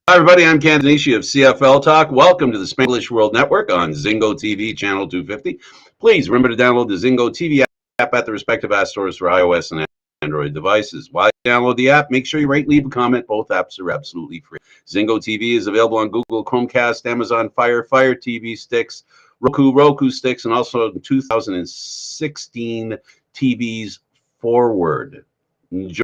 Hi, everybody. I'm Stanisci of CFL Talk. Welcome to the Spanglish World Network on Zingo TV, channel 250. Please remember to download the Zingo TV app at the respective app stores for iOS and Android devices. While you download the app, make sure you rate and leave a comment. Both apps are absolutely free. Zingo TV is available on Google Chromecast, Amazon Fire TV sticks, Roku sticks, and also 2016 TVs forward.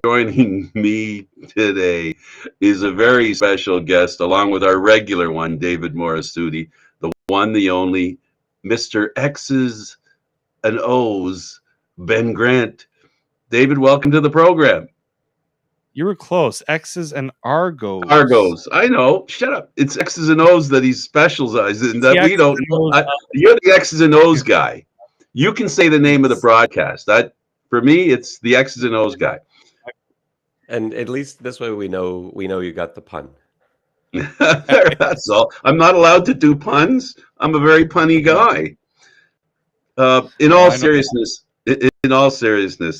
Joining me today is a very special guest, along with our regular one, David Morassutti, the one, the only, Mr. X's and O's, Ben Grant. David, welcome to the program. You were close. X's and Argos. Argos. I know. Shut up. It's X's and O's that he specializes in that we don't. You're the X's and O's guy. You can say the name of the broadcast. That, for me, it's the X's and O's guy. And at least this way we know you got the pun. That's all. I'm not allowed to do puns. I'm a very punny guy. In all seriousness,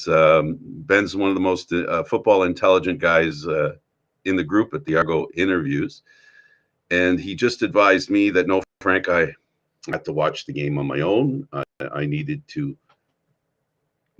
Ben's one of the most football intelligent guys in the group at the Argo interviews, and he just advised me that no, Frank, I had to watch the game on my own. I needed to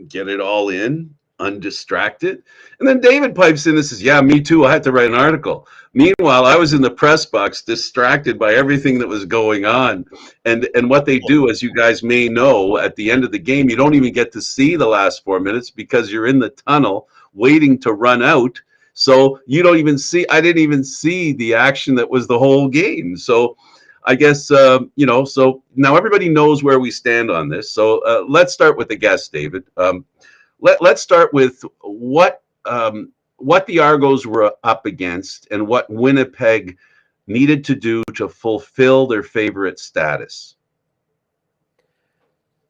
get it all in, undistracted. And then David pipes in and says, yeah, me too. I had to write an article. Meanwhile, I was in the press box distracted by everything that was going on. And what they do, as you guys may know, at the end of the game, you don't even get to see the last 4 minutes because you're in the tunnel waiting to run out. So you don't even see, I didn't even see the action that was the whole game. So I guess, so now everybody knows where we stand on this. So let's start with the guest, David. Let's start with what the Argos were up against and what Winnipeg needed to do to fulfill their favorite status.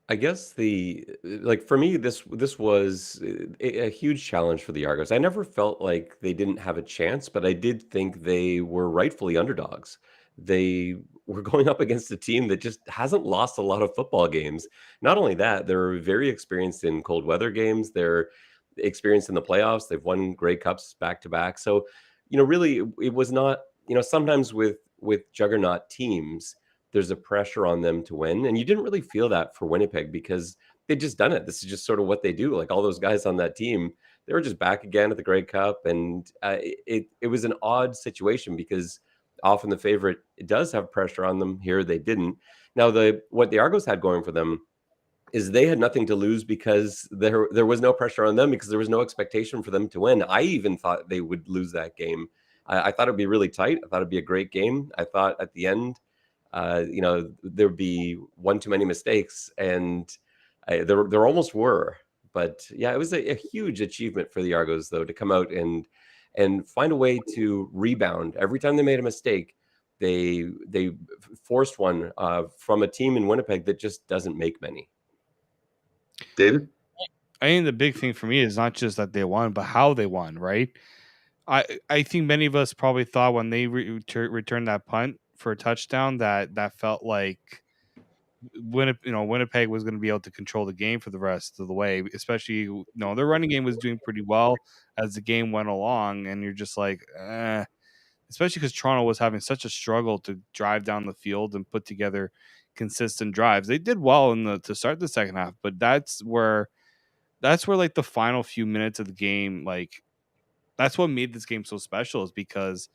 I guess for me, this was a huge challenge for the Argos. I never felt like they didn't have a chance, but I did think they were rightfully underdogs. They were going up against a team that just hasn't lost a lot of football games. Not only that, they're very experienced in cold weather games. They're experienced in the playoffs. They've won Grey Cups back to back. So, really, it was not, sometimes with juggernaut teams, there's a pressure on them to win. And you didn't really feel that for Winnipeg because they'd just done it. This is just sort of what they do. Like all those guys on that team, they were just back again at the Grey Cup. And it was an odd situation because often the favorite, it does have pressure on them. Here they didn't. Now what the Argos had going for them is they had nothing to lose because there was no pressure on them because there was no expectation for them to win. I even thought they would lose that game. I thought it'd be really tight. I thought it'd be a great game. I thought at the end, there'd be one too many mistakes, and there almost were. But yeah, it was a huge achievement for the Argos though to come out and find a way to rebound. Every time they made a mistake, they forced one from a team in Winnipeg that just doesn't make many. David? I think the big thing for me is not just that they won, but how they won, right? I think many of us probably thought when they returned that punt for a touchdown that felt like Winnipeg was going to be able to control the game for the rest of the way, especially their running game was doing pretty well as the game went along, and you're just like, especially because Toronto was having such a struggle to drive down the field and put together consistent drives. They did well to start the second half, but that's where like the final few minutes of the game, like that's what made this game so special, is because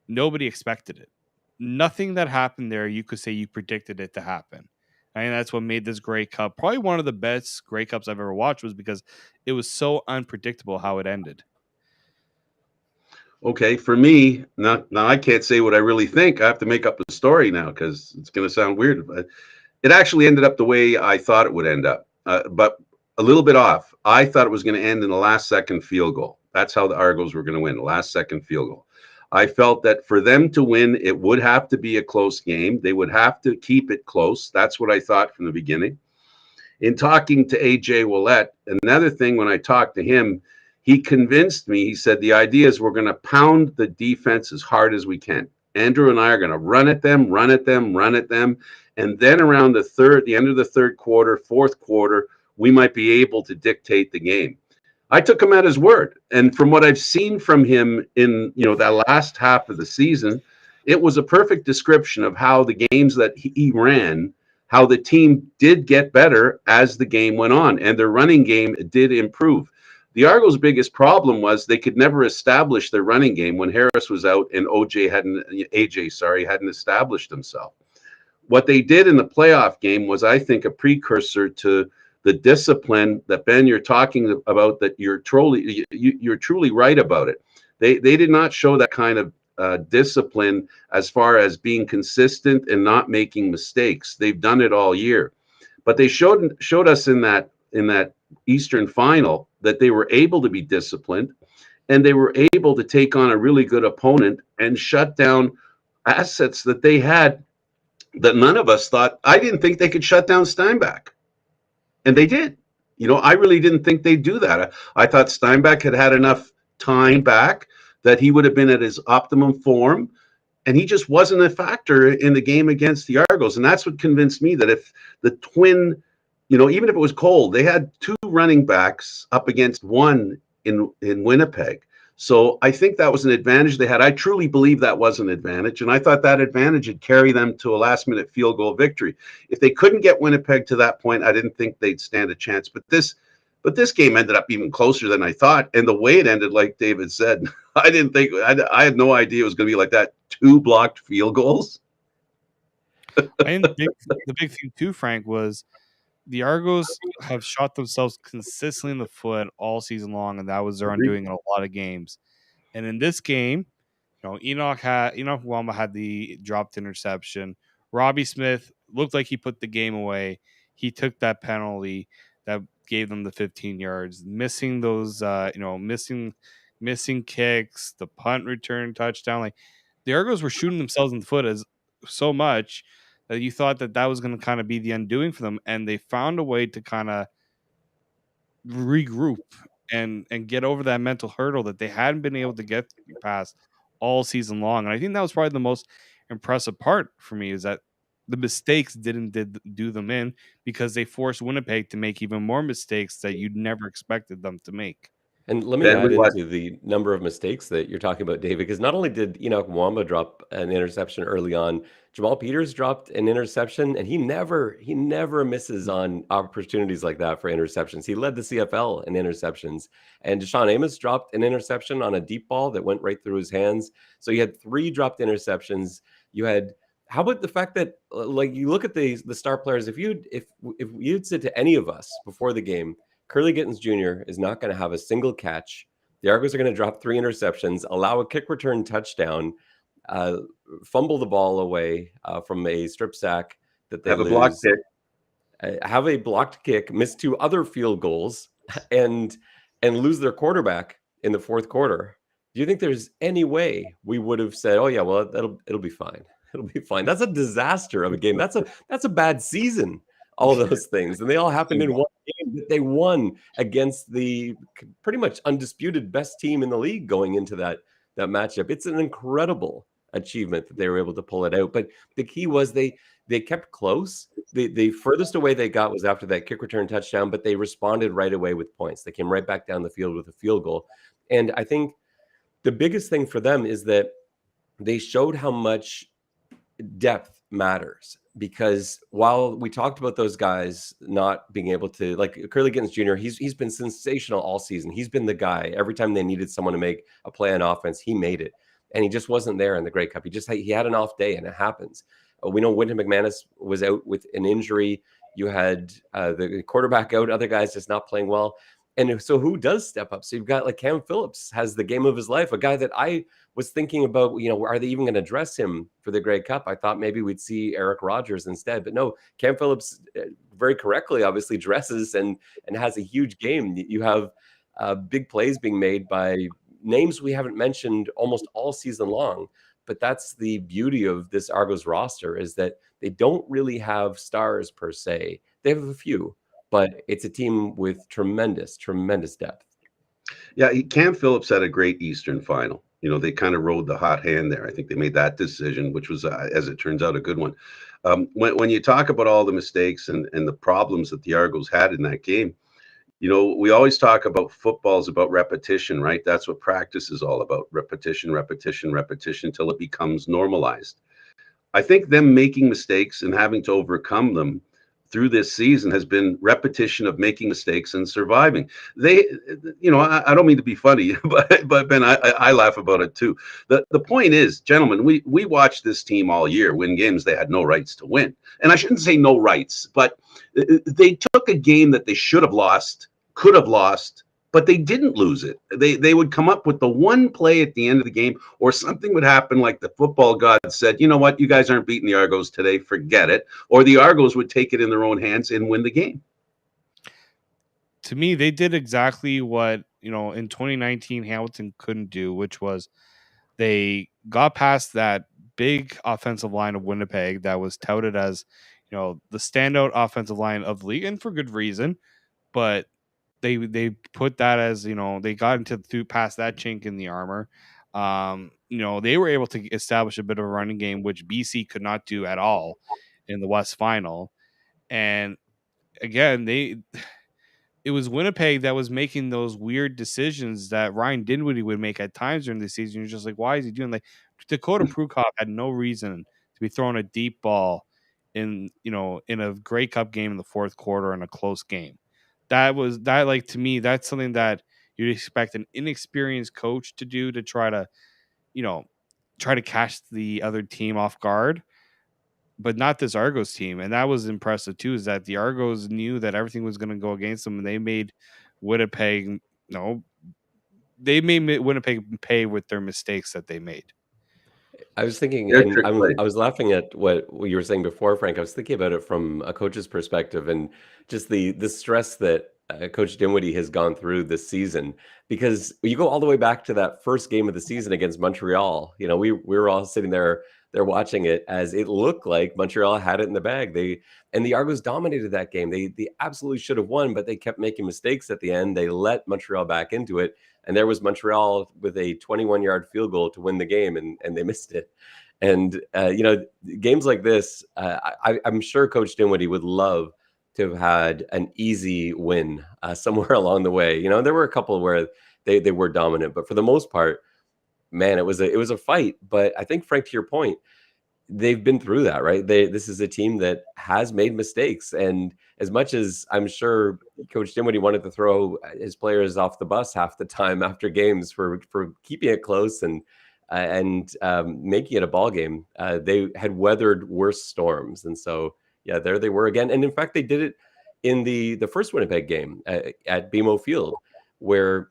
nobody expected it. Nothing that happened there you could say you predicted it to happen. I mean, that's what made this Grey Cup probably one of the best Grey Cups I've ever watched, was because it was so unpredictable how it ended. Okay, for me, now I can't say what I really think. I have to make up a story now because it's going to sound weird. But it actually ended up the way I thought it would end up, but a little bit off. I thought it was going to end in the last-second field goal. That's how the Argos were going to win, the last-second field goal. I felt that for them to win, it would have to be a close game. They would have to keep it close. That's what I thought from the beginning. In talking to A.J. Ouellette, another thing when I talked to him, he convinced me. He said, the idea is we're going to pound the defense as hard as we can. Andrew and I are going to run at them. And then around the end of the third quarter, fourth quarter, we might be able to dictate the game. I took him at his word. And from what I've seen from him in, that last half of the season, it was a perfect description of how the games that he ran, how the team did get better as the game went on, and their running game did improve. The Argos' biggest problem was they could never establish their running game when Harris was out and AJ hadn't established himself. What they did in the playoff game was, I think, a precursor to the discipline that, Ben, you're talking about, that you're truly right about it. They did not show that kind of discipline as far as being consistent and not making mistakes. They've done it all year, but they showed us in that Eastern final that they were able to be disciplined, and they were able to take on a really good opponent and shut down assets that they had that none of us thought. I didn't think they could shut down Steinbach, and they did. I really didn't think they'd do that. I thought Steinbach had enough time back that he would have been at his optimum form, and he just wasn't a factor in the game against the Argos. And that's what convinced me that if the Twin, even if it was cold, they had two running backs up against one in Winnipeg. So I think that was an advantage they had. I truly believe that was an advantage, and I thought that advantage would carry them to a last-minute field goal victory. If they couldn't get Winnipeg to that point, I didn't think they'd stand a chance. But this game ended up even closer than I thought, and the way it ended, like David said, I didn't think. I had no idea it was going to be like that. 2 blocked field goals. And the big thing too, Frank, was the Argos have shot themselves consistently in the foot all season long, and that was their undoing in a lot of games. And in this game, Enoch Wamba had the dropped interception. Robbie Smith looked like he put the game away. He took that penalty that gave them the 15 yards, missing those, missing kicks, the punt return touchdown. Like, the Argos were shooting themselves in the foot so much that you thought that was going to kind of be the undoing for them, and they found a way to kind of regroup and get over that mental hurdle that they hadn't been able to get past all season long. And I think that was probably the most impressive part for me, is that the mistakes didn't do them in, because they forced Winnipeg to make even more mistakes that you'd never expected them to make. And let me add into the number of mistakes that you're talking about, David, because not only did Enoch Wamba drop an interception early on, Jamal Peters dropped an interception, and he never misses on opportunities like that for interceptions. He led the CFL in interceptions, and Deshaun Amos dropped an interception on a deep ball that went right through his hands. So you had 3 dropped interceptions. You had, how about the fact that, like, you look at the star players, if you'd said to any of us before the game, Curly Gittens Jr. is not going to have a single catch. The Argos are going to drop 3 interceptions, allow a kick return touchdown, fumble the ball away from a strip sack that they have a blocked kick, have a blocked kick, miss 2 other field goals, and lose their quarterback in the 4th quarter. Do you think there's any way we would have said, "Oh yeah, well it'll be fine. It'll be fine"? That's a disaster of a game. That's a bad season. All those things, and they all happened in one game that they won against the pretty much undisputed best team in the league going into that matchup. It's an incredible achievement that they were able to pull it out. But the key was they kept close. The furthest away they got was after that kick return touchdown, but they responded right away with points. They came right back down the field with a field goal. And I think the biggest thing for them is that they showed how much depth matters, because while we talked about those guys not being able to, like Curly Gittens Jr., he's been sensational all season. He's been the guy. Every time they needed someone to make a play on offense, he made it. And he just wasn't there in the Grey Cup. He had an off day, and it happens. We know Wynton McManus was out with an injury. You had the quarterback out, other guys just not playing well. And so who does step up? So you've got, like, Cam Phillips has the game of his life, a guy that I was thinking about, are they even going to dress him for the Grey Cup? I thought maybe we'd see Eric Rogers instead, but no, Cam Phillips very correctly, obviously, dresses and has a huge game. You have big plays being made by names we haven't mentioned almost all season long, but that's the beauty of this Argos roster, is that they don't really have stars per se. They have a few, but it's a team with tremendous, tremendous depth. Yeah, Cam Phillips had a great Eastern final. They kind of rode the hot hand there. I think they made that decision, which was, as it turns out, a good one. When you talk about all the mistakes and the problems that the Argos had in that game, We always talk about football's about repetition, right? That's what practice is all about. Repetition, repetition, repetition, till it becomes normalized. I think them making mistakes and having to overcome them through this season has been repetition of making mistakes and surviving. They, I don't mean to be funny, but Ben, I laugh about it too. The point is, gentlemen, we watched this team all year win games they had no rights to win, and I shouldn't say no rights, but they took a game that they should have lost, could have lost, but they didn't lose it. They would come up with the one play at the end of the game, or something would happen like the football god said, you know what, you guys aren't beating the Argos today, forget it. Or the Argos would take it in their own hands and win the game. To me, they did exactly what, in 2019 Hamilton couldn't do, which was they got past that big offensive line of Winnipeg that was touted as, the standout offensive line of the league, and for good reason. But they put that as, they got through past that chink in the armor. They were able to establish a bit of a running game, which BC could not do at all in the West Final. And again, it was Winnipeg that was making those weird decisions that Ryan Dinwiddie would make at times during the season. You're just like, why is he doing like Dakota Prukop had no reason to be throwing a deep ball in a Grey Cup game in the fourth quarter in a close game. To me, that's something that you'd expect an inexperienced coach to do, to try to catch the other team off guard, but not this Argos team. And that was impressive too, is that the Argos knew that everything was going to go against them, and they made Winnipeg, they made Winnipeg pay with their mistakes that they made. I was thinking, and I was laughing at what you were saying before, Frank. I was thinking about it from a coach's perspective, and just the stress that Coach Dinwiddie has gone through this season. Because you go all the way back to that first game of the season against Montreal. We were all sitting there watching it, as it looked like Montreal had it in the bag. And the Argos dominated that game. They absolutely should have won, but they kept making mistakes at the end. They let Montreal back into it. And there was Montreal with a 21-yard field goal to win the game, and they missed it. And, games like this, I'm sure Coach Dinwiddie would love to have had an easy win somewhere along the way. There were a couple where they were dominant, but for the most part, man, it was a fight. But I think, Frank, to your point, they've been through that, right? This is a team that has made mistakes. And as much as I'm sure Coach Dinwiddie wanted to throw his players off the bus half the time after games for keeping it close and making it a ball game, they had weathered worse storms. And so, yeah, there they were again. And in fact, they did it in the first Winnipeg game at BMO Field, where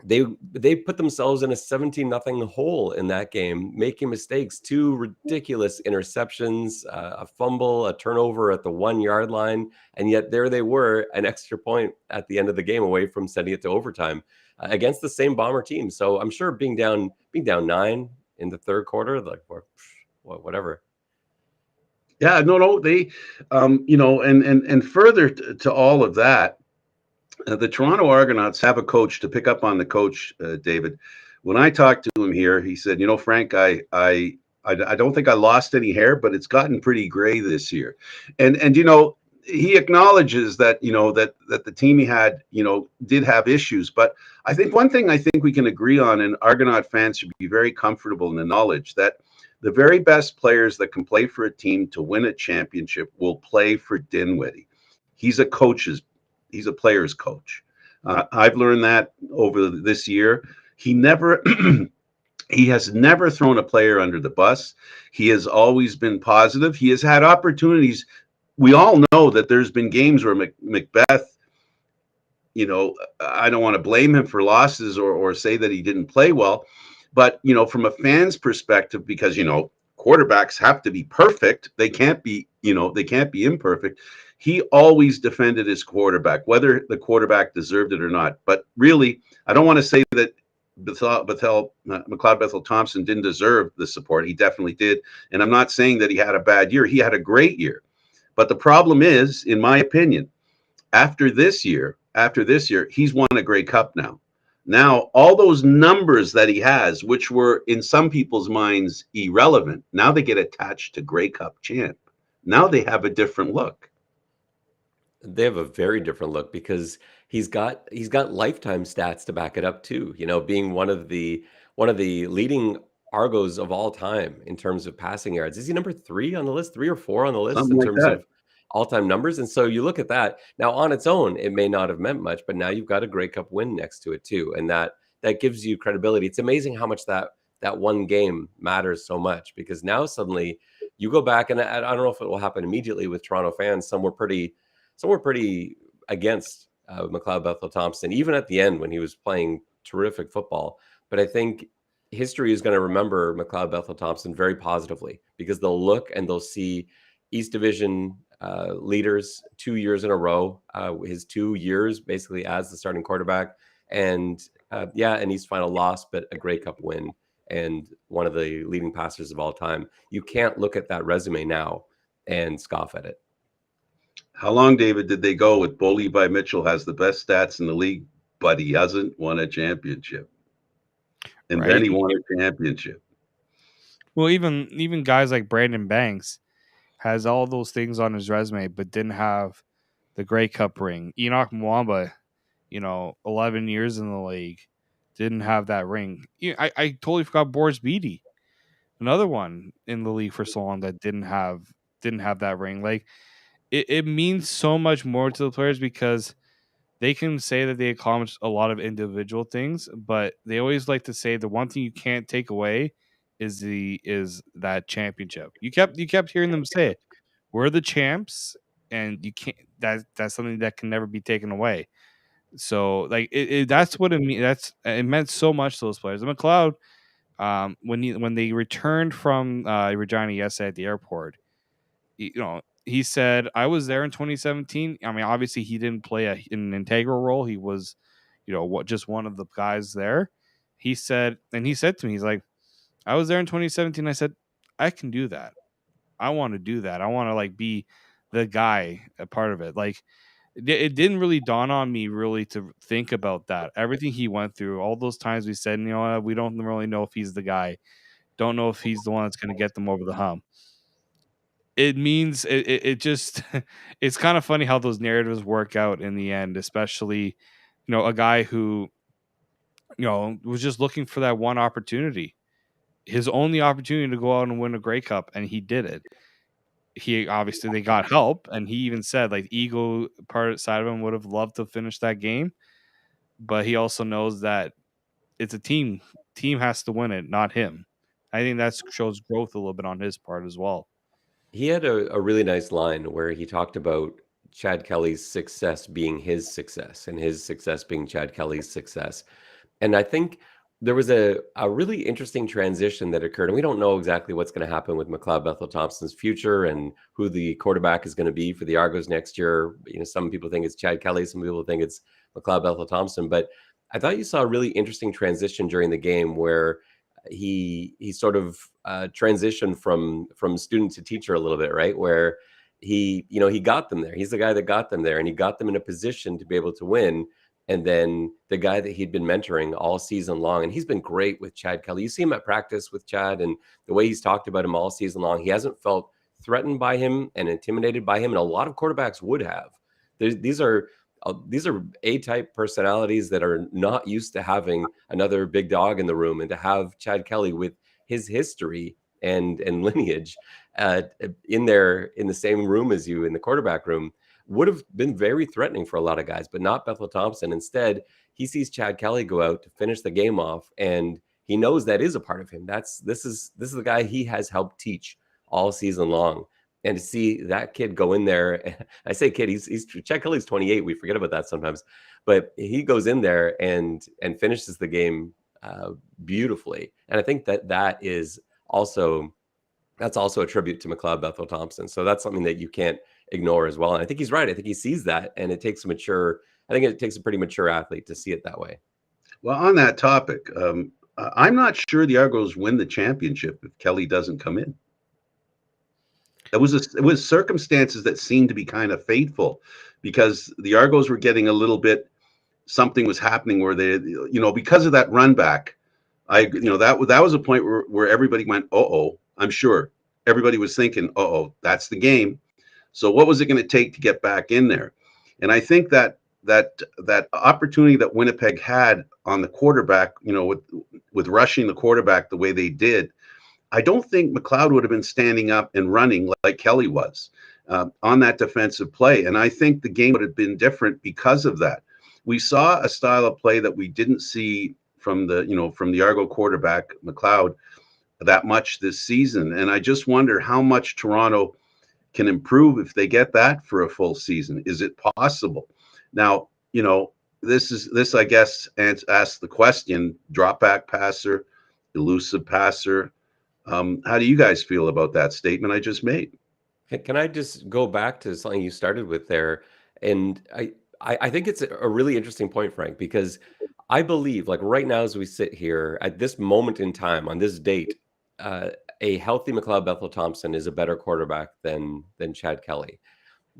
they put themselves in a 17-0 hole in that game, making mistakes, 2 ridiculous interceptions, a fumble, a turnover at the 1-yard line. And yet there they were, an extra point at the end of the game away from sending it to overtime against the same Bomber team. So I'm sure being down 9 in the third quarter, like, whatever. Yeah, no, they, and further to all of that, the Toronto Argonauts have a coach, to pick up on the coach, David. When I talked to him here, he said, Frank, I don't think I lost any hair, but it's gotten pretty gray this year. And he acknowledges that, that the team he had, did have issues. But I think one thing we can agree on, and Argonaut fans should be very comfortable in the knowledge that the very best players that can play for a team to win a championship will play for Dinwiddie. He's a player's coach. I've learned that over this year. He has never thrown a player under the bus. He has always been positive. He has had opportunities. We all know that there's been games where Macbeth, I don't want to blame him for losses or say that he didn't play well, but, from a fan's perspective, because, quarterbacks have to be perfect. They can't be imperfect. He always defended his quarterback, whether the quarterback deserved it or not. But really, I don't want to say that McLeod Bethel Thompson didn't deserve the support. He definitely did. And I'm not saying that he had a bad year. He had a great year. But the problem is, in my opinion, after this year, he's won a Grey Cup now. Now, all those numbers that he has, which were in some people's minds irrelevant, now they get attached to Grey Cup champ. Now they have a different look. They have a very different look, because he's got lifetime stats to back it up too. Being one of the leading Argos of all time in terms of passing yards. Is he number 3 on the list, 3 or 4 on the list Something in like terms that. of all-time numbers? And so you look at that now on its own, it may not have meant much, but now you've got a Grey Cup win next to it too, and that gives you credibility. It's amazing how much that one game matters so much, because now suddenly you go back, and I don't know if it will happen immediately with Toronto fans. Some were pretty against McLeod Bethel Thompson, even at the end when he was playing terrific football. But I think history is going to remember McLeod Bethel Thompson very positively, because they'll look and they'll see East Division leaders 2 years in a row, his 2 years basically as the starting quarterback, and an East final loss, but a Grey Cup win, and one of the leading passers of all time. You can't look at that resume now and scoff at it. How long, David, did they go with Bo Levi Mitchell has the best stats in the league, but he hasn't won a championship? And then Right. he won a championship. Well, even guys like Brandon Banks has all those things on his resume, but didn't have the Grey Cup ring. Enoch Mwamba, 11 years in the league, didn't have that ring. I totally forgot Boris Beatty, another one in the league for so long that didn't have that ring. Like it means so much more to the players, because they can say that they accomplished a lot of individual things, but they always like to say the one thing you can't take away is that championship. You kept hearing them say it. We're the champs, and you can't. That's something that can never be taken away. So like that's what it means. It meant so much to those players. And McLeod, when they returned from Regina yesterday at the airport, he said, I was there in 2017. I mean, obviously he didn't play an integral role. He was, just one of the guys there. He said to me, he's like, I was there in 2017. I said, I can do that. I want to do that. I want to be the guy, a part of it. Like it didn't really dawn on me really to think about that. Everything he went through, all those times we said, we don't really know if he's the guy. Don't know if he's the one that's going to get them over the hump. It means it just it's kind of funny how those narratives work out in the end, especially a guy who was just looking for that one opportunity, his only opportunity to go out and win a Grey Cup, and he did it. He obviously, they got help, and he even said ego side of him would have loved to finish that game, but he also knows that it's a team has to win it, not him. I think that shows growth a little bit on his part as well. He had a really nice line where he talked about Chad Kelly's success being his success, and his success being Chad Kelly's success. And I think there was a really interesting transition that occurred. And we don't know exactly what's going to happen with McLeod Bethel Thompson's future and who the quarterback is going to be for the Argos next year. Some people think it's Chad Kelly, some people think it's McLeod Bethel Thompson. But I thought you saw a really interesting transition during the game where he sort of transitioned from student to teacher a little bit, right? Where he got them there. He's the guy that got them there, and he got them in a position to be able to win. And then the guy that he'd been mentoring all season long, and he's been great with Chad Kelly. You see him at practice with Chad, and the way he's talked about him all season long, he hasn't felt threatened by him and intimidated by him, and a lot of quarterbacks would have. These are A-type personalities that are not used to having another big dog in the room, and to have Chad Kelly with his history and lineage in the same room as you in the quarterback room would have been very threatening for a lot of guys, but not Bethel Thompson. Instead, he sees Chad Kelly go out to finish the game off, and he knows that is a part of him. This is the guy he has helped teach all season long. And to see that kid go in there, I say kid, he's Chad Kelly's 28. We forget about that sometimes, but he goes in there and finishes the game beautifully. And I think that's also a tribute to McLeod Bethel Thompson. So that's something that you can't ignore as well. And I think he's right. I think he sees that, and it takes a pretty mature athlete to see it that way. Well, on that topic, I'm not sure the Argos win the championship if Kelly doesn't come in. It was circumstances that seemed to be kind of fateful, because the Argos were getting a little bit, something was happening where they, because of that run back, that was a point where everybody went, uh-oh. I'm sure everybody was thinking, uh-oh, that's the game. So what was it going to take to get back in there? And I think that that opportunity that Winnipeg had on the quarterback, with rushing the quarterback the way they did, I don't think McLeod would have been standing up and running like Kelly was on that defensive play. And I think the game would have been different because of that. We saw a style of play that we didn't see from the Argo quarterback, McLeod, that much this season. And I just wonder how much Toronto can improve if they get that for a full season. Is it possible? Now, this I guess asks the question: drop back passer, elusive passer. How do you guys feel about that statement I just made? Hey, can I just go back to something you started with there? And I think it's a really interesting point, Frank, because I believe, like right now, as we sit here at this moment in time on this date, a healthy McLeod Bethel Thompson is a better quarterback than Chad Kelly.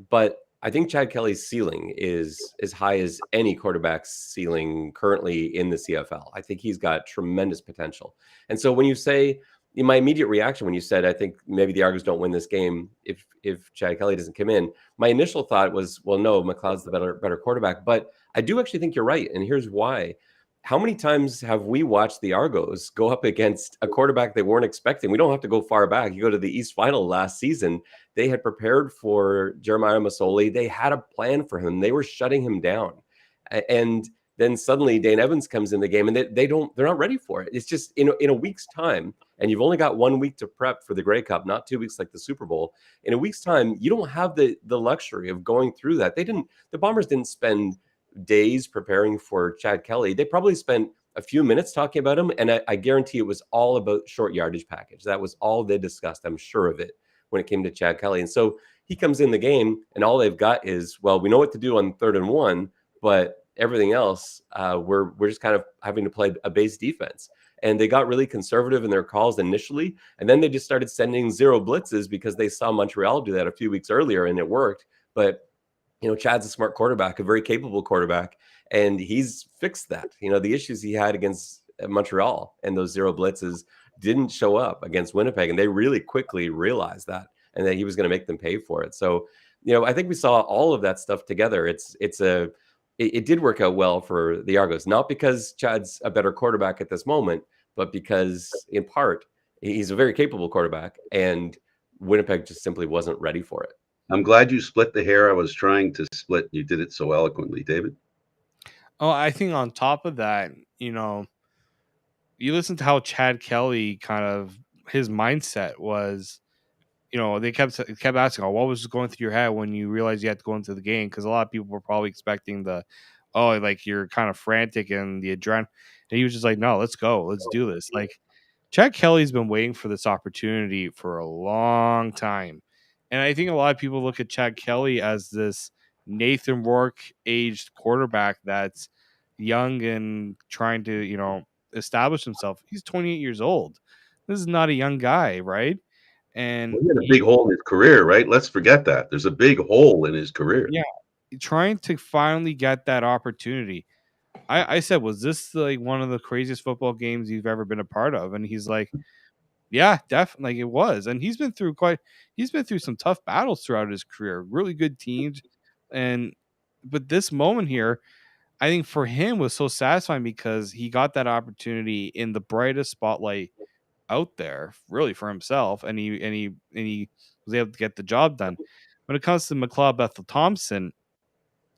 But I think Chad Kelly's ceiling is as high as any quarterback's ceiling currently in the CFL. I think he's got tremendous potential. And so when you say, in my immediate reaction when you said, I think maybe the Argos don't win this game if Chad Kelly doesn't come in, my initial thought was, well, no, McLeod's the better quarterback. But I do actually think you're right. And here's why. How many times have we watched the Argos go up against a quarterback they weren't expecting? We don't have to go far back. You go to the East Final last season. They had prepared for Jeremiah Masoli. They had a plan for him. They were shutting him down. And then suddenly Dane Evans comes in the game and they're not ready for it. It's just in a week's time, and you've only got 1 week to prep for the Grey Cup, not 2 weeks like the Super Bowl. In a week's time, you don't have the luxury of going through that. The Bombers didn't spend days preparing for Chad Kelly. They probably spent a few minutes talking about him, and I guarantee it was all about short yardage package. That was all they discussed, I'm sure of it, when it came to Chad Kelly. And so he comes in the game, and all they've got is, well, we know what to do on 3rd and 1, but everything else, we're just kind of having to play a base defense. And they got really conservative in their calls initially, and then they just started sending zero blitzes because they saw Montreal do that a few weeks earlier, and it worked. But Chad's a smart quarterback, a very capable quarterback, and he's fixed that. The issues he had against Montreal and those zero blitzes didn't show up against Winnipeg, and they really quickly realized that, and that he was going to make them pay for it. So, I think we saw all of that stuff together. It did work out well for the Argos, not because Chad's a better quarterback at this moment, but because in part he's a very capable quarterback, and Winnipeg just simply wasn't ready for it. I'm glad you split the hair I was trying to split. You did it so eloquently, David. Oh, I think on top of that, you listen to how Chad Kelly kind of his mindset was. They kept asking, "Oh, what was going through your head when you realized you had to go into the game?" Because a lot of people were probably expecting like you're kind of frantic and the adrenaline. And he was just like, "No, let's go, let's do this." Like Chad Kelly's been waiting for this opportunity for a long time, and I think a lot of people look at Chad Kelly as this Nathan Rourke aged quarterback that's young and trying to establish himself. He's 28 years old. This is not a young guy, right? And He had a big hole in his career, right? Let's forget that. There's a big hole in his career. yeah, trying to finally get that opportunity. I said, was this like one of the craziest football games you've ever been a part of? And he's like, yeah, definitely, like, it was. And he's been through some tough battles throughout his career, really good teams. But this moment here, I think for him was so satisfying because he got that opportunity in the brightest spotlight out there, really, for himself, and he was able to get the job done. When it comes to McLeod Bethel Thompson,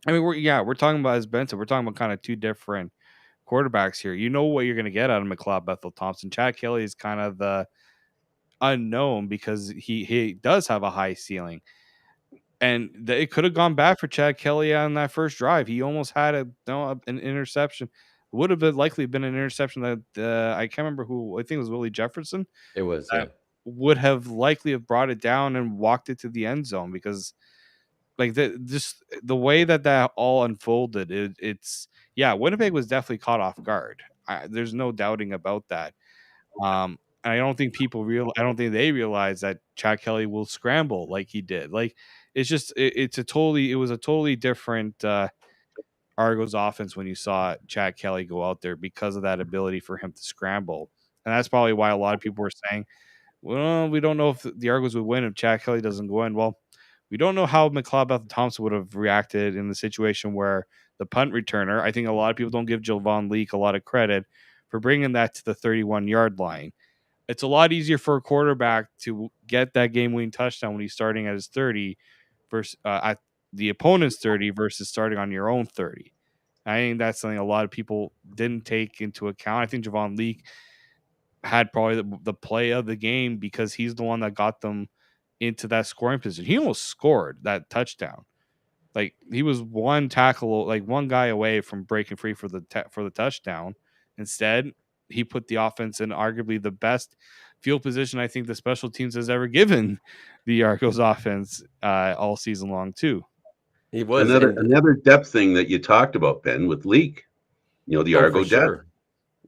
I mean, we're talking about, as Ben said, we're talking about kind of two different quarterbacks here. You know what you're going to get out of McLeod Bethel Thompson. Chad Kelly is kind of the unknown because he does have a high ceiling, and it could have gone bad for Chad Kelly on that first drive. He almost had an interception. Would have likely been an interception that I can't remember who. I think it was Willie Jefferson. It was, yeah. Would have likely have brought it down and walked it to the end zone because like just the way that all unfolded, it's Winnipeg was definitely caught off guard. There's no doubting about that. And I don't think they realize that Chad Kelly will scramble like he did. Like it's just it was a totally different Argos offense when you saw Chad Kelly go out there because of that ability for him to scramble. And that's probably why a lot of people were saying, well, we don't know if the Argos would win if Chad Kelly doesn't go in. Well, We don't know how McLeod Bethel-Thompson would have reacted in the situation where the punt returner, I think a lot of people don't give Javon Leake a lot of credit for bringing that to the 31-yard line. It's a lot easier for a quarterback to get that game-winning touchdown when he's starting at his 30 versus at the opponent's 30 versus starting on your own 30. I think that's something a lot of people didn't take into account. I think Javon Leake had probably the play of the game because he's the one that got them into that scoring position. He almost scored that touchdown. Like he was one tackle, like one guy away from breaking free for the touchdown. Instead, he put the offense in arguably the best field position I think the special teams has ever given the Argos offense all season long too. He was Another depth thing that you talked about, Ben, with Leake. The Argo for depth. sure.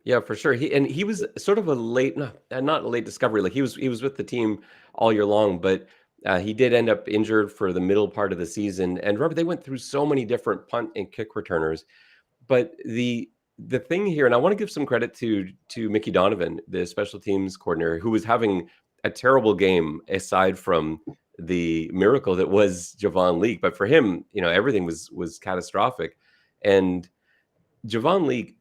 Yeah, for sure. He was sort of a late, not a late discovery. Like he was with the team all year long, but he did end up injured for the middle part of the season. And remember, they went through so many different punt and kick returners. But the thing here, and I want to give some credit to Mickey Donovan, the special teams coordinator, who was having a terrible game aside from the miracle that was Javon Leake. But for him, everything was catastrophic. And Javon Leake,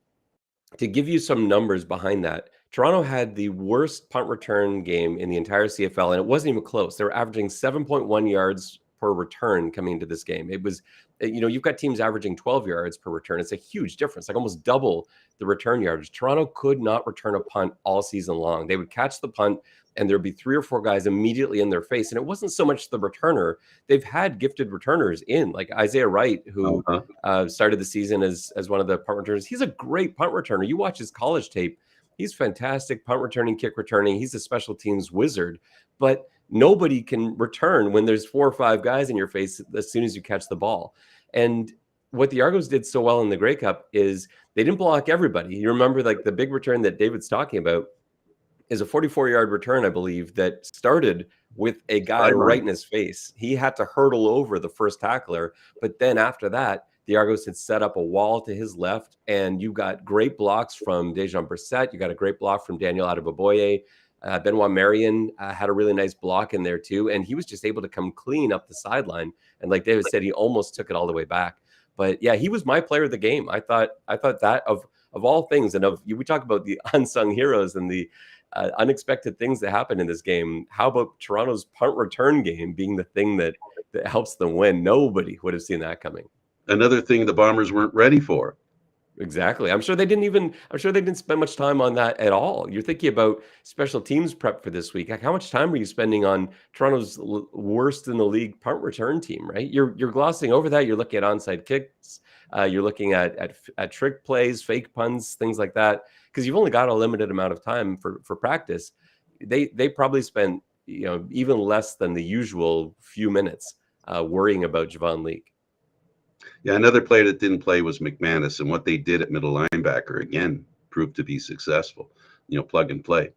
to give you some numbers behind that, Toronto had the worst punt return game in the entire CFL, and it wasn't even close. They were averaging 7.1 yards per return coming into this game. It was, you've got teams averaging 12 yards per return. It's a huge difference, like almost double the return yardage. Toronto could not return a punt all season long. They would catch the punt, and there'd be 3 or 4 guys immediately in their face. And it wasn't so much the returner. They've had gifted returners in, like Isaiah Wright, who started the season as one of the punt returners. He's a great punt returner. You watch his college tape. He's fantastic punt returning, kick returning. He's a special teams wizard. But nobody can return when there's 4 or 5 guys in your face as soon as you catch the ball. And what the Argos did so well in the Grey Cup is they didn't block everybody. You remember, like, the big return that David's talking about is a 44-yard return, I believe, that started with a guy right in his face. He had to hurdle over the first tackler, but then after that, the Argos had set up a wall to his left, and you got great blocks from Dejan Brissett. You got a great block from Daniel Adeboboye. Benoit Marion had a really nice block in there too, and he was just able to come clean up the sideline. And like David said, he almost took it all the way back. But yeah, he was my player of the game. I thought that of all things, and we talk about the unsung heroes and the unexpected things that happened in this game. How about Toronto's punt return game being the thing that helps them win? Nobody would have seen that coming. Another thing the Bombers weren't ready for. Exactly. I'm sure they didn't spend much time on that at all. You're thinking about special teams prep for this week. Like, how much time are you spending on Toronto's worst in the league punt return team, right? You're glossing over that. You're looking at onside kicks. You're looking at trick plays, fake punts, things like that, because you've only got a limited amount of time for practice. They probably spent even less than the usual few minutes worrying about Javon Leake. Yeah, another player that didn't play was McManus, and what they did at middle linebacker again proved to be successful. Plug and play.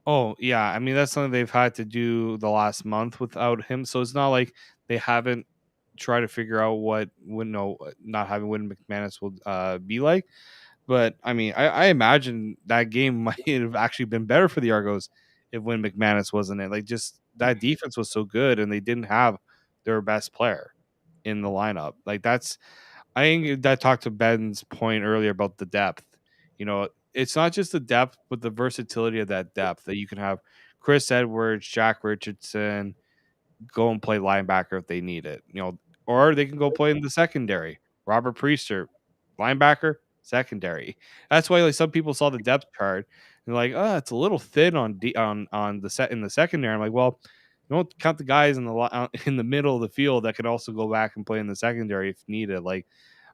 Oh yeah, I mean that's something they've had to do the last month without him. So it's not like they haven't tried to figure out what not having Wynn McManus will be like. But I mean, I imagine that game might have actually been better for the Argos if Wynn McManus wasn't in. Like, just that defense was so good, and they didn't have their best player in the lineup. Like, I think that talked to Ben's point earlier about the depth. It's not just the depth, but the versatility of that depth, that you can have Chris Edwards, Jack Richardson go and play linebacker if they need it, or they can go play in the secondary. Robert Priester, linebacker, secondary. That's why, like, some people saw the depth chart and like, oh, it's a little thin on the set in the secondary. I'm like, well, don't count the guys in the middle of the field that could also go back and play in the secondary if needed. Like,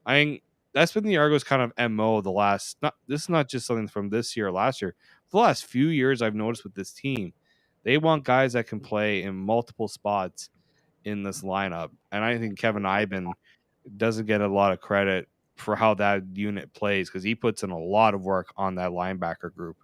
I think that's been the Argos kind of MO the last. This is not just something from this year or last year. For the last few years, I've noticed with this team, they want guys that can play in multiple spots in this lineup, and I think Kevin Iben doesn't get a lot of credit for how that unit plays, because he puts in a lot of work on that linebacker group.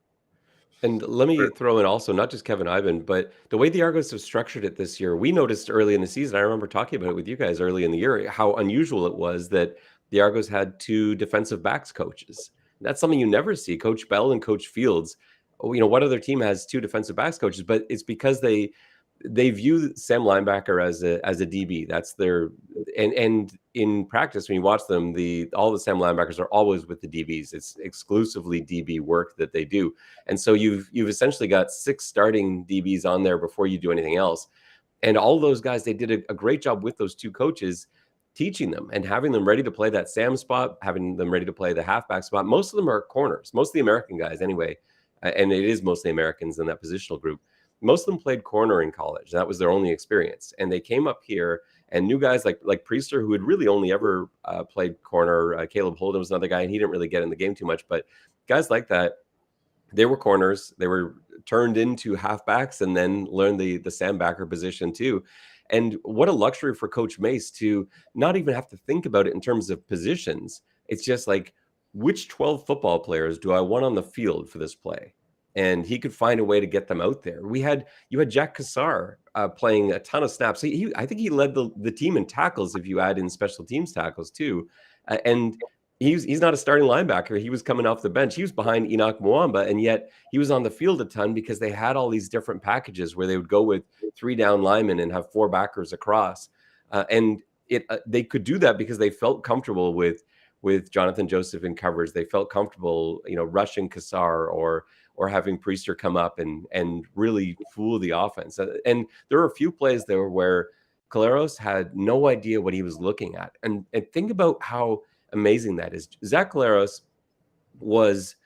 And let me throw in also, not just Kevin Iben, but the way the Argos have structured it this year. We noticed early in the season, I remember talking about it with you guys early in the year, how unusual it was that the Argos had 2 defensive backs coaches. That's something you never see. Coach Bell and Coach Fields, what other team has 2 defensive backs coaches? But it's because they they view Sam linebacker as a DB. That's their and in practice when you watch them, all the Sam linebackers are always with the DBs. It's exclusively DB work that they do, and so you've essentially got 6 starting DBs on there before you do anything else. And all those guys, they did a great job with those 2 coaches teaching them and having them ready to play that Sam spot, having them ready to play the halfback spot. Most of them are corners, most of the American guys anyway, and it is mostly Americans in that positional group. Most of them played corner in college. That was their only experience. And they came up here and new guys like Priester, who had really only ever played corner. Caleb Holden was another guy, and he didn't really get in the game too much. But guys like that, they were corners. They were turned into halfbacks and then learned the Sam backer position too. And what a luxury for Coach Mace to not even have to think about it in terms of positions. It's just like, which 12 football players do I want on the field for this play? And he could find a way to get them out there. You had Jack Kassar playing a ton of snaps. I think he led the team in tackles if you add in special teams tackles too. And he's not a starting linebacker. He was coming off the bench. He was behind Enoch Mwamba, and yet he was on the field a ton because they had all these different packages where they would go with 3 down linemen and have 4 backers across. And they could do that because they felt comfortable with Jonathan Joseph in coverage. They felt comfortable, rushing Kassar or having Priester come up and really fool the offense. And there were a few plays there where Collaros had no idea what he was looking at. And think about how amazing that is. Zach Collaros was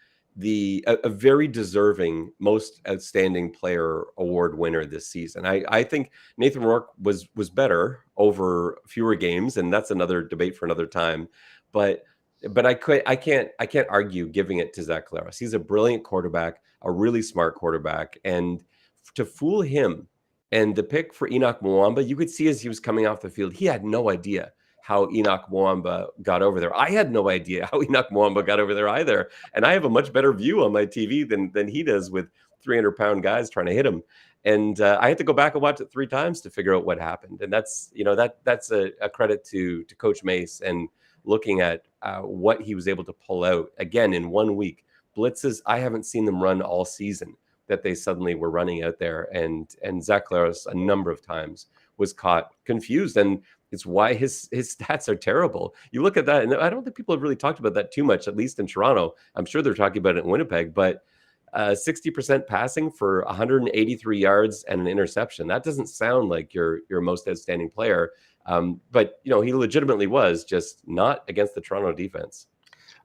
a very deserving most outstanding player award winner this season. I think Nathan Rourke was better over fewer games, and that's another debate for another time. But I can't argue giving it to Zach Collaros. He's a brilliant quarterback, a really smart quarterback, and to fool him and the pick for Enoch Mwamba, you could see as he was coming off the field, he had no idea how Enoch Mwamba got over there. I had no idea how Enoch Mwamba got over there either. And I have a much better view on my TV than he does with 300-pound guys trying to hit him. And I had to go back and watch it 3 times to figure out what happened. And that's a credit to Coach Mace and looking at what he was able to pull out again in 1 week. Blitzes, I haven't seen them run all season that they suddenly were running out there. And Zach Collaros a number of times was caught confused. And it's why his stats are terrible. You look at that, and I don't think people have really talked about that too much, at least in Toronto. I'm sure they're talking about it in Winnipeg, but 60% passing for 183 yards and an interception. That doesn't sound like your most outstanding player. But, he legitimately was, just not against the Toronto defense.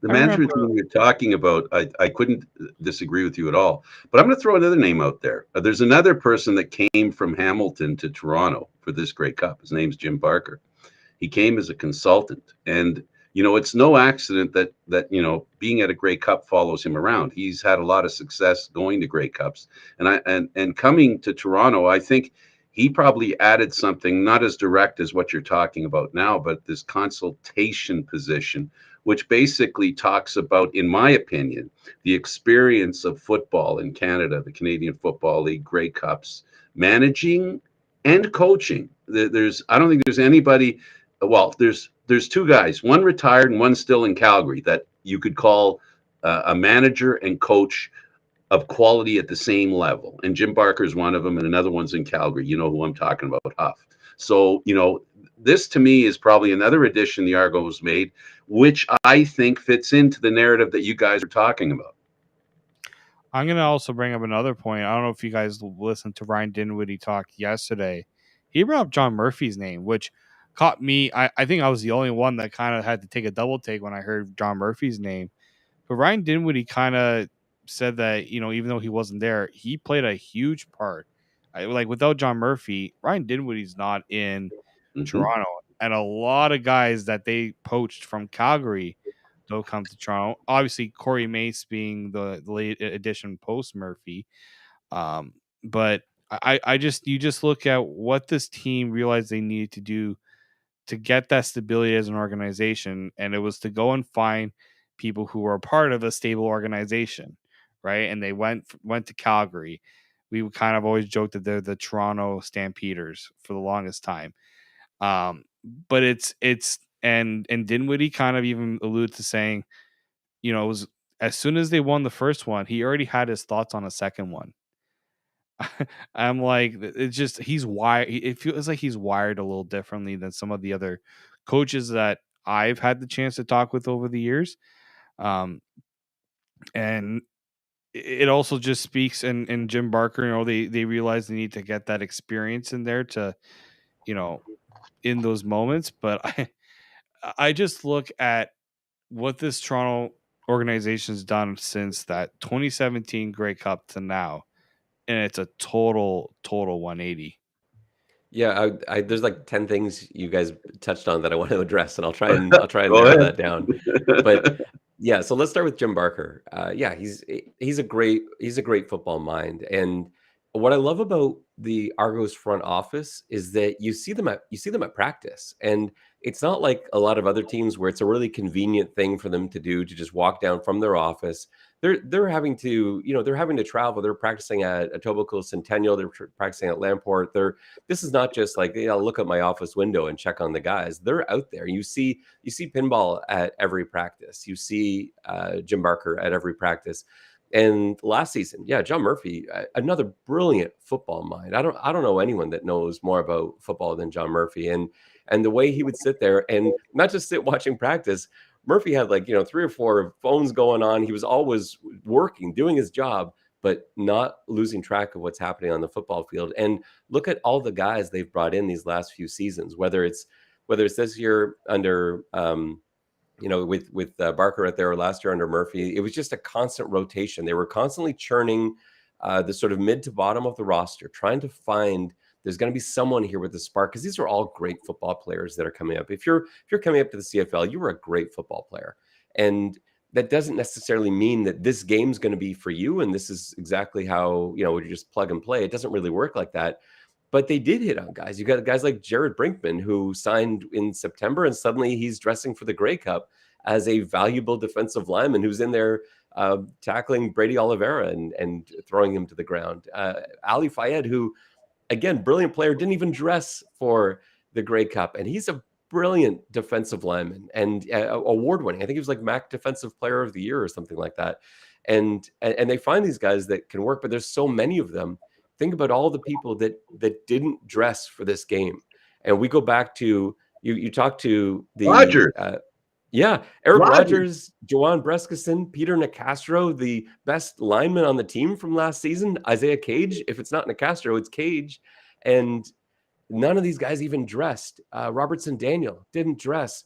The management team you're talking about, I couldn't disagree with you at all. But I'm going to throw another name out there. There's another person that came from Hamilton to Toronto for this Grey Cup. His name's Jim Barker. He came as a consultant. And, it's no accident that being at a Grey Cup follows him around. He's had a lot of success going to Grey Cups. And coming to Toronto, I think he probably added something not as direct as what you're talking about now, but this consultation position, which basically talks about, in my opinion, the experience of football in Canada, the Canadian Football League, Grey Cups, managing and coaching. I don't think there's anybody. Well, there's 2 guys, one retired and one still in Calgary, that you could call a manager and coach of quality at the same level. And Jim Barker is one of them, and another one's in Calgary. You know who I'm talking about, Huff. So, this to me is probably another addition the Argos made, which I think fits into the narrative that you guys are talking about. I'm going to also bring up another point. I don't know if you guys listened to Ryan Dinwiddie talk yesterday. He brought up John Murphy's name, which caught me. I think I was the only one that kind of had to take a double take when I heard John Murphy's name. But Ryan Dinwiddie kind of said that, even though he wasn't there, he played a huge part. Without John Murphy, Ryan Dinwiddie's not in Toronto. And a lot of guys that they poached from Calgary don't come to Toronto. Obviously, Corey Mace being the late addition post Murphy. But you just look at what this team realized they needed to do to get that stability as an organization, and it was to go and find people who were a part of a stable organization, right? And they went to Calgary. We would kind of always joke that they're the Toronto Stampeders for the longest time. But it's and Dinwiddie kind of even alluded to saying, it was as soon as they won the first one, he already had his thoughts on a second one. I'm like, it's just he's wired. It feels like he's wired a little differently than some of the other coaches that I've had the chance to talk with over the years. Um, and it also just speaks, and Jim Barker, they realize they need to get that experience in there to, you know, in those moments. But I just look at what this Toronto organization's done since that 2017 Grey Cup to now, and it's a total 180. Yeah, there's like 10 things you guys touched on that I want to address, and I'll try and Go narrow ahead. that down. But yeah, so let's start with Jim Barker. Yeah, he's a great football mind, and what I love about the Argos front office is that you see them at practice, and it's not like a lot of other teams where it's a really convenient thing for them to do to just walk down from their office. They're having to they're having to travel. They're practicing at Etobicoke Centennial. They're practicing at Lamport. This is not just like, I'll look at my office window and check on the guys. They're out there. You see pinball at every practice. You see Jim Barker at every practice. And last season, yeah, John Murphy, another brilliant football mind. I don't know anyone that knows more about football than John Murphy. And the way he would sit there and not just sit watching practice. Murphy had like 3 or 4 phones going on. He was always working, doing his job, but not losing track of what's happening on the football field. And look at all the guys they've brought in these last few seasons, whether it's this year under with Barker right there, or last year under Murphy. It was just a constant rotation. They were constantly churning the sort of mid to bottom of the roster, trying to find there's going to be someone here with the spark, because these are all great football players that are coming up. If you're coming up to the CFL, you were a great football player, and that doesn't necessarily mean that this game's going to be for you. And this is exactly how you just plug and play. It doesn't really work like that. But they did hit on guys. You got guys like Jared Brinkman, who signed in September, and suddenly he's dressing for the Grey Cup as a valuable defensive lineman who's in there tackling Brady Oliveira and throwing him to the ground. Ali Fayed, who, again, brilliant player, didn't even dress for the Grey Cup, and he's a brilliant defensive lineman and award-winning. I think he was like MAC Defensive Player of the Year or something like that. And they find these guys that can work, but there's so many of them. Think about all the people that didn't dress for this game. And we go back to, you talk to the Roger. Eric Rogers, Joanne Brescison, Peter Nicastro, the best lineman on the team from last season, Isaiah Cage. If it's not Nicastro, it's Cage. And none of these guys even dressed. Robertson Daniel didn't dress.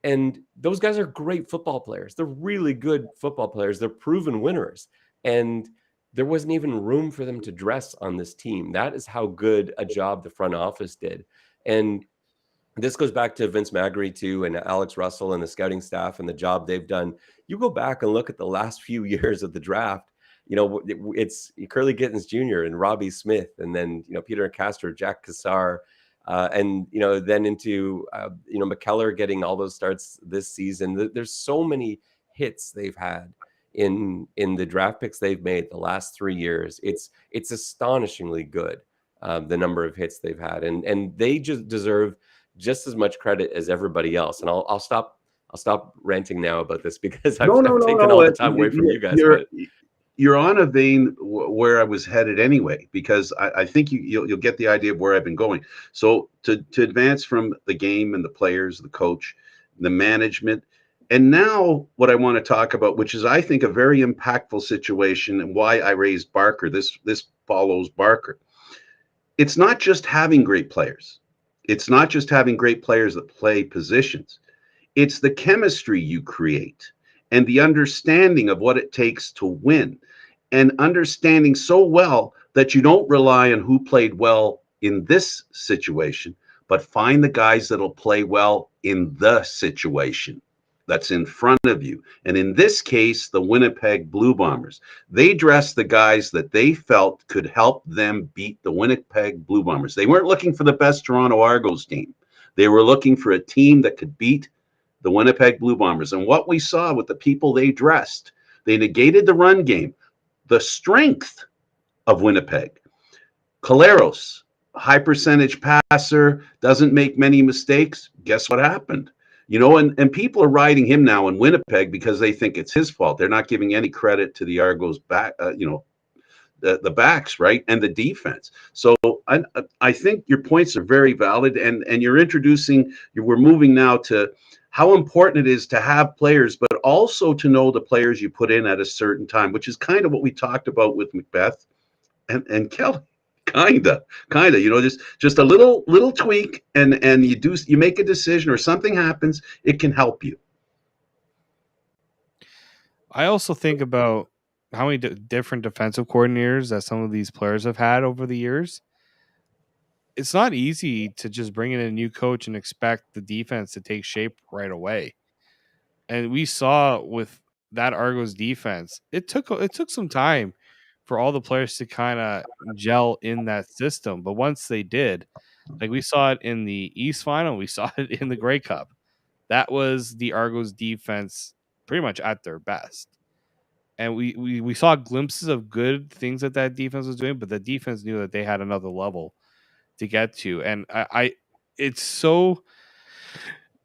And those guys are great football players. They're really good football players. They're proven winners. And there wasn't even room for them to dress on this team. That is how good a job the front office did. And this goes back to Vince Magri too, and Alex Russell and the scouting staff and the job they've done. You go back and look at the last few years of the draft. It's Curly Gittens Jr. and Robbie Smith, and then Peter Castro, Jack Cassar, and then into McKellar getting all those starts this season. There's so many hits they've had in the draft picks they've made the last 3 years. It's astonishingly good, the number of hits they've had, and they just deserve just as much credit as everybody else. And I'll stop ranting now about this, because I've taken all the time away from you guys. You're on a vein where I was headed anyway, because I think you'll get the idea of where I've been going. So to advance from the game and the players, the coach, the management, and now what I want to talk about, which is I think a very impactful situation, and why I raised Barker. This follows Barker. It's not just having great players. It's not just having great players that play positions. It's the chemistry you create and the understanding of what it takes to win, and understanding so well that you don't rely on who played well in this situation, but find the guys that'll play well in the situation that's in front of you. And in this case, the Winnipeg Blue Bombers, they dressed the guys that they felt could help them beat the Winnipeg Blue Bombers. They weren't looking for the best Toronto Argos team. They were looking for a team that could beat the Winnipeg Blue Bombers. And what we saw with the people they dressed, they negated the run game, the strength of Winnipeg. Collaros, high percentage passer, doesn't make many mistakes. Guess what happened? And people are riding him now in Winnipeg because they think it's his fault. They're not giving any credit to the Argos back, the backs, right, and the defense. So I think your points are very valid, and we're moving now to how important it is to have players, but also to know the players you put in at a certain time, which is kind of what we talked about with Macbeth and Kelly. Kinda, just a little tweak, and you make a decision or something happens, it can help you. I also think about how many different defensive coordinators that some of these players have had over the years. It's not easy to just bring in a new coach and expect the defense to take shape right away. And we saw with that Argos defense, it took some time for all the players to kind of gel in that system. But once they did, like we saw it in the East Final, we saw it in the Grey Cup. That was the Argos defense pretty much at their best. And we saw glimpses of good things that defense was doing, but the defense knew that they had another level to get to. And it's so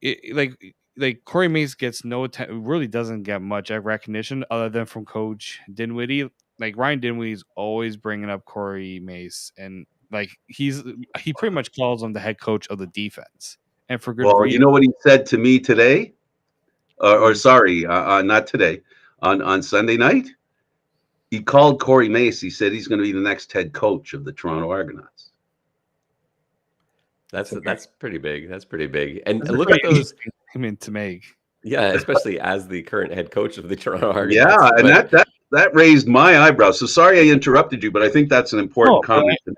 like Corey Mace gets no attention, really doesn't get much recognition other than from Coach Dinwiddie. Like Ryan Dinwiddie's always bringing up Corey Mace, and like he pretty much calls him the head coach of the defense, and for good Well, reason. you know what he said to me today, or Mm. sorry, not today, on Sunday night. He called Corey Mace. He said he's going to be the next head coach of the Toronto Argonauts. That's pretty big. That's pretty big. And That's a look at pretty those. statement to make. Yeah, especially as the current head coach of the Toronto Yeah, Argonauts. and But that raised my eyebrows. So sorry I interrupted you, but I think that's an important No, comment to make.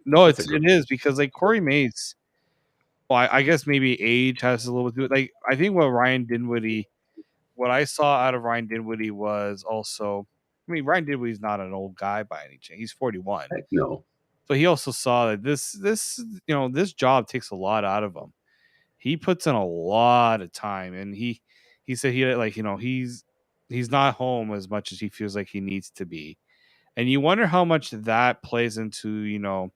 No, that's a it good. is because like Corey Mace. Well, I guess maybe age has a little bit to do with. Like I think what I saw out of Ryan Dinwiddie was also. I mean, Ryan Dinwiddie's not an old guy by any chance. He's 41. Heck no. So he also saw that this job takes a lot out of him. He puts in a lot of time, and he said he's not home as much as he feels like he needs to be, and you wonder how much that plays into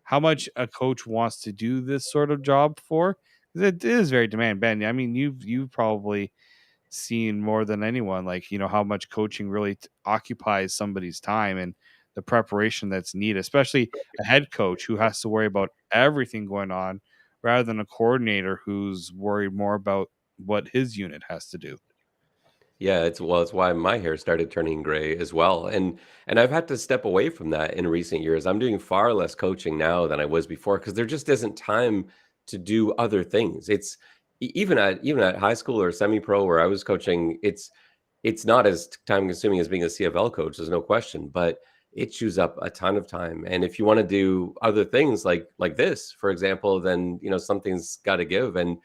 how much a coach wants to do this sort of job for. It is very demanding. Ben, I mean, you've probably seen more than anyone, like how much coaching really occupies somebody's time and the preparation that's needed, especially a head coach who has to worry about everything going on rather than a coordinator who's worried more about what his unit has to do. Yeah, it's why my hair started turning gray as well. And I've had to step away from that in recent years. I'm doing far less coaching now than I was before because there just isn't time to do other things. It's even at high school or semi-pro where I was coaching, it's not as time consuming as being a CFL coach, there's no question, but it chews up a ton of time. And if you want to do other things like this, for example, then something's got to give. And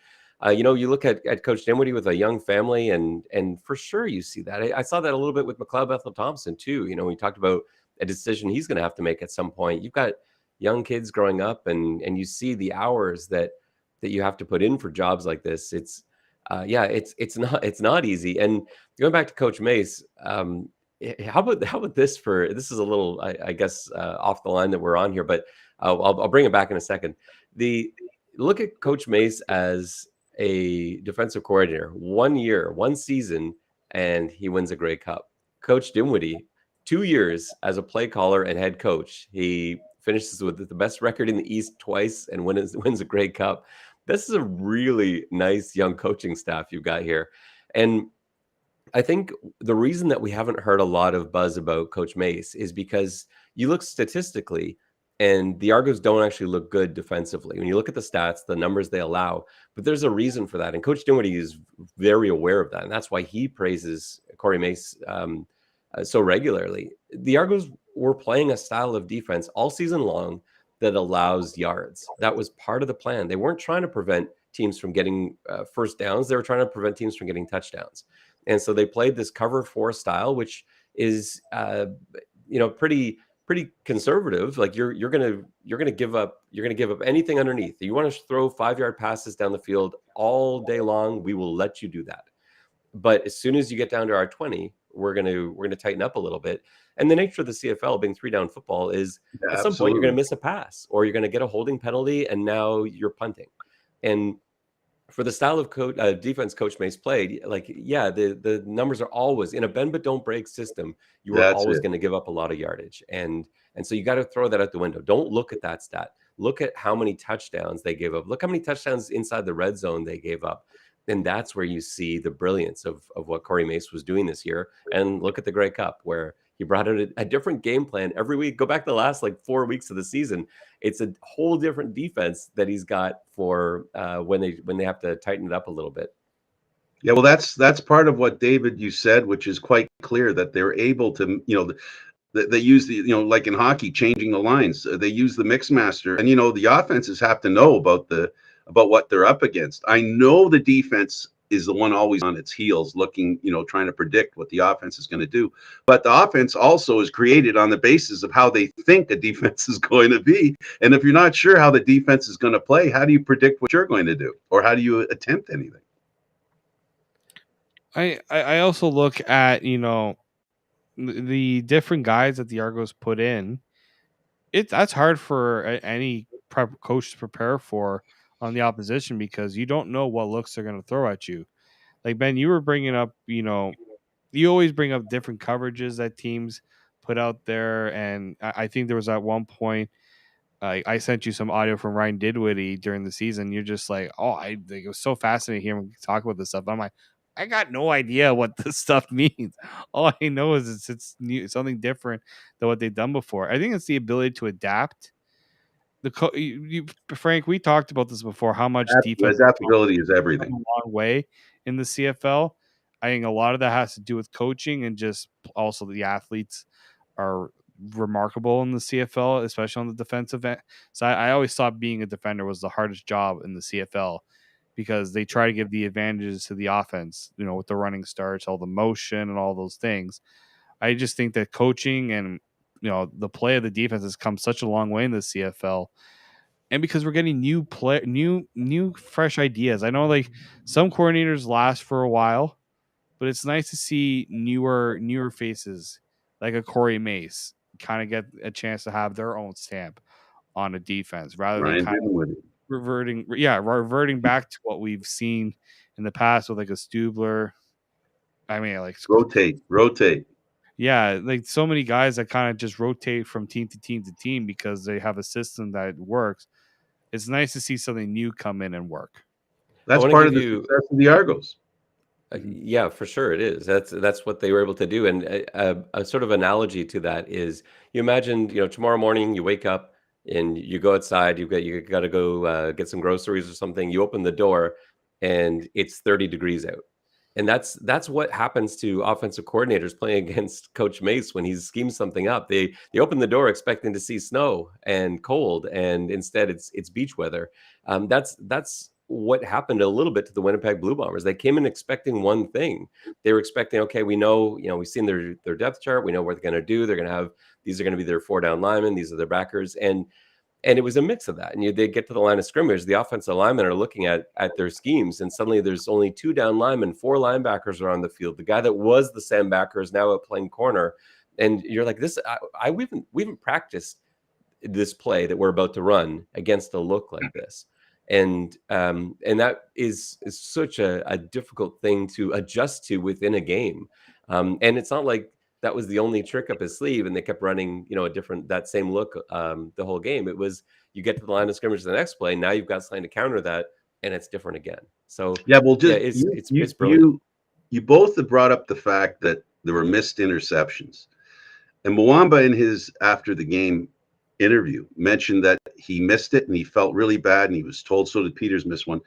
you look at Coach Dinwiddie with a young family, and for sure you see that. I saw that a little bit with McLeod Bethel Thompson too. We talked about a decision he's going to have to make at some point. You've got young kids growing up, and you see the hours that you have to put in for jobs like this. It's not easy. And going back to Coach Mace, how about this? This is a little, I guess, off the line that we're on here, but I'll bring it back in a second. Look at Coach Mace as a defensive coordinator, 1 year, 1 season, and he wins a Grey Cup. Coach Dinwiddie, 2 years as a play caller and head coach. He finishes with the best record in the East twice and wins a Grey Cup. This is a really nice young coaching staff you've got here. And I think the reason that we haven't heard a lot of buzz about Coach Mace is because you look statistically, and the Argos don't actually look good defensively. When you look at the stats, the numbers they allow, but there's a reason for that. And Coach Dinwiddie is very aware of that. And that's why he praises Corey Mace so regularly. The Argos were playing a style of defense all season long that allows yards. That was part of the plan. They weren't trying to prevent teams from getting first downs. They were trying to prevent teams from getting touchdowns. And so they played this cover 4 style, which is, pretty conservative. Like you're gonna give up anything underneath. You want to throw 5-yard passes down the field all day long, we will let you do that. But as soon as you get down to our 20, we're gonna tighten up a little bit. And the nature of the CFL being 3-down football is at some point you're gonna miss a pass or you're gonna get a holding penalty and now you're punting. And for the style of defense Coach Mace played, like, yeah, the numbers are always in a bend but don't break system. You are That's always it. going to give up a lot of yardage, and so you got to throw that out the window. Don't look at that stat. Look at how many touchdowns they gave up. Look how many touchdowns inside the red zone they gave up. And that's where you see the brilliance of what Corey Mace was doing this year. And look at the Grey Cup, where he brought out a different game plan every week. Go back to the last like 4 weeks of the season. It's a whole different defense that he's got for when they have to tighten it up a little bit. Yeah, well, that's part of what David you said, which is quite clear that they're able to, they use the, like in hockey, changing the lines. They use the mix master, and the offenses have to know about what they're up against. I know the defense is the one always on its heels, looking, trying to predict what the offense is going to do. But the offense also is created on the basis of how they think a defense is going to be. And if you're not sure how the defense is going to play, how do you predict what you're going to do, or how do you attempt anything? I also look at the different guys that the Argos put in. That's hard for any coach to prepare for on the opposition, because you don't know what looks they're going to throw at you. Like, Ben, you were bringing up, you always bring up different coverages that teams put out there, and I think there was at one point I sent you some audio from Ryan Didwitty during the season. You're just like, oh, I think it was so fascinating hearing him talk about this stuff. I'm like, I got no idea what this stuff means. All I know is it's new, something different than what they've done before. I think it's the ability to adapt. Frank, we talked about this before. How much defense Adaptability is come everything. a long way in the CFL. I think a lot of that has to do with coaching, and just also the athletes are remarkable in the CFL, especially on the defensive end. So I always thought being a defender was the hardest job in the CFL, because they try to give the advantages to the offense, with the running starts, all the motion and all those things. I just think that coaching and the play of the defense has come such a long way in the CFL. And because we're getting new fresh ideas. I know, like, some coordinators last for a while, but it's nice to see newer faces like a Corey Mace kind of get a chance to have their own stamp on a defense, rather than Ryan kind of Dinwiddie. reverting back to what we've seen in the past with like a Stubler. I mean, like, Rotate. yeah, like so many guys that kind of just rotate from team to team to team because they have a system that works. It's nice to see something new come in and work. That's part of the success of the Argos. Yeah, for sure it is. That's what they were able to do. And a sort of analogy to that is, you imagine, tomorrow morning you wake up and you go outside, you got to go get some groceries or something. You open the door and it's 30 degrees out. And that's what happens to offensive coordinators playing against Coach Mace when he schemes something up. They open the door expecting to see snow and cold, and instead it's beach weather. That's what happened a little bit to the Winnipeg Blue Bombers. They came in expecting one thing. They were expecting, okay, we know, we've seen their depth chart. We know what they're going to do. They're going to have, these are going to be their 4 down linemen. These are their backers. And it was a mix of that. And they get to the line of scrimmage, the offensive linemen are looking at their schemes, and suddenly there's only 2 down linemen, 4 linebackers are on the field. The guy that was the Sam backer is now out playing corner. And you're like, we haven't practiced this play that we're about to run against a look like this. And that is such a difficult thing to adjust to within a game. And it's not like that was the only trick up his sleeve and they kept running, that same look the whole game. It was, you get to the line of scrimmage the next play, now you've got something to counter that, and it's different again. So it's brilliant. You both have brought up the fact that there were missed interceptions. And Mwamba, in his after the game interview, mentioned that he missed it and he felt really bad, and he was told, so did Peters miss one.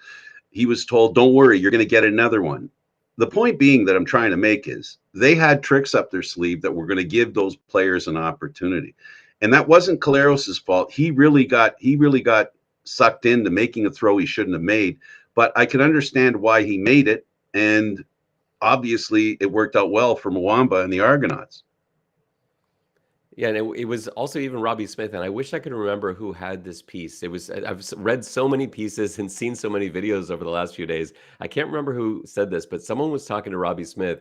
He was told, don't worry, you're going to get another one. The point being that I'm trying to make is they had tricks up their sleeve that were going to give those players an opportunity. And that wasn't Collaros' fault. He really got sucked into making a throw he shouldn't have made. But I can understand why he made it. And obviously it worked out well for Mwamba and the Argonauts. Yeah, and it was also even Robbie Smith, and I wish I could remember who had this piece. I've read so many pieces and seen so many videos over the last few days. I can't remember who said this, but someone was talking to Robbie Smith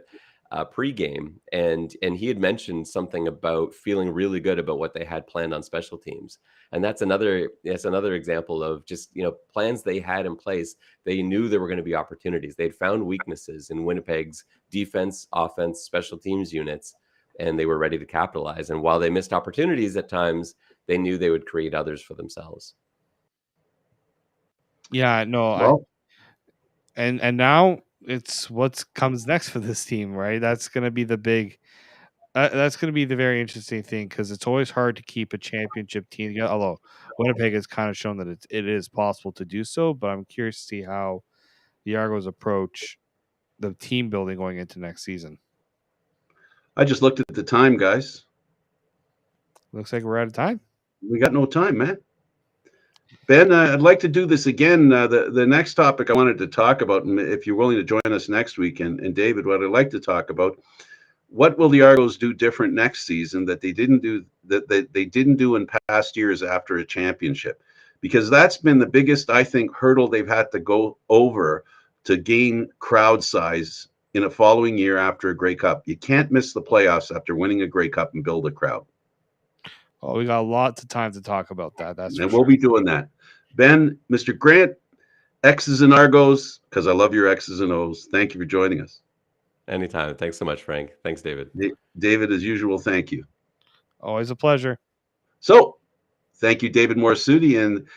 pregame, and he had mentioned something about feeling really good about what they had planned on special teams. And that's another example of just, plans they had in place. They knew there were going to be opportunities. They'd found weaknesses in Winnipeg's defense, offense, special teams units, and they were ready to capitalize. And while they missed opportunities at times, they knew they would create others for themselves. Yeah, no, Well, and now it's what comes next for this team, right? That's going to be the big. That's going to be the very interesting thing, because it's always hard to keep a championship team together. Although Winnipeg has kind of shown that it is possible to do so, but I'm curious to see how the Argos approach the team building going into next season. I just looked at the time, guys. Looks like we're out of time. We got no time, man. Ben, I'd like to do this again. The next topic I wanted to talk about, and if you're willing to join us next week, and David, what I'd like to talk about, what will the Argos do different next season that they didn't do in past years after a championship? Because that's been the biggest, I think, hurdle they've had to go over to gain crowd size in a following year after a Grey Cup. You can't miss the playoffs after winning a Grey Cup and build a crowd. Oh, we got lots of time to talk about that. That's and for we'll sure. be doing that. Ben, Mr. Grant, X's and Argos, because I love your X's and O's. Thank you for joining us. Anytime. Thanks so much, Frank. Thanks, David. David, as usual, thank you. Always a pleasure. So, thank you, David Morassutti and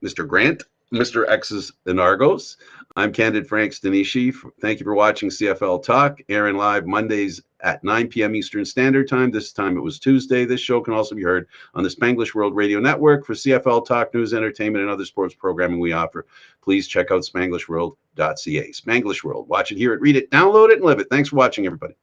Mr. Grant, Mr. X's and Argos. I'm Candid Frank Stanisci. Thank you for watching CFL Talk, airing live Mondays at 9 p.m. Eastern Standard Time. This time it was Tuesday. This show can also be heard on the Spanglish World Radio Network. For CFL Talk, news, entertainment, and other sports programming we offer, please check out SpanglishWorld.ca. Spanglish World. Watch it, hear it, read it, download it, and live it. Thanks for watching, everybody.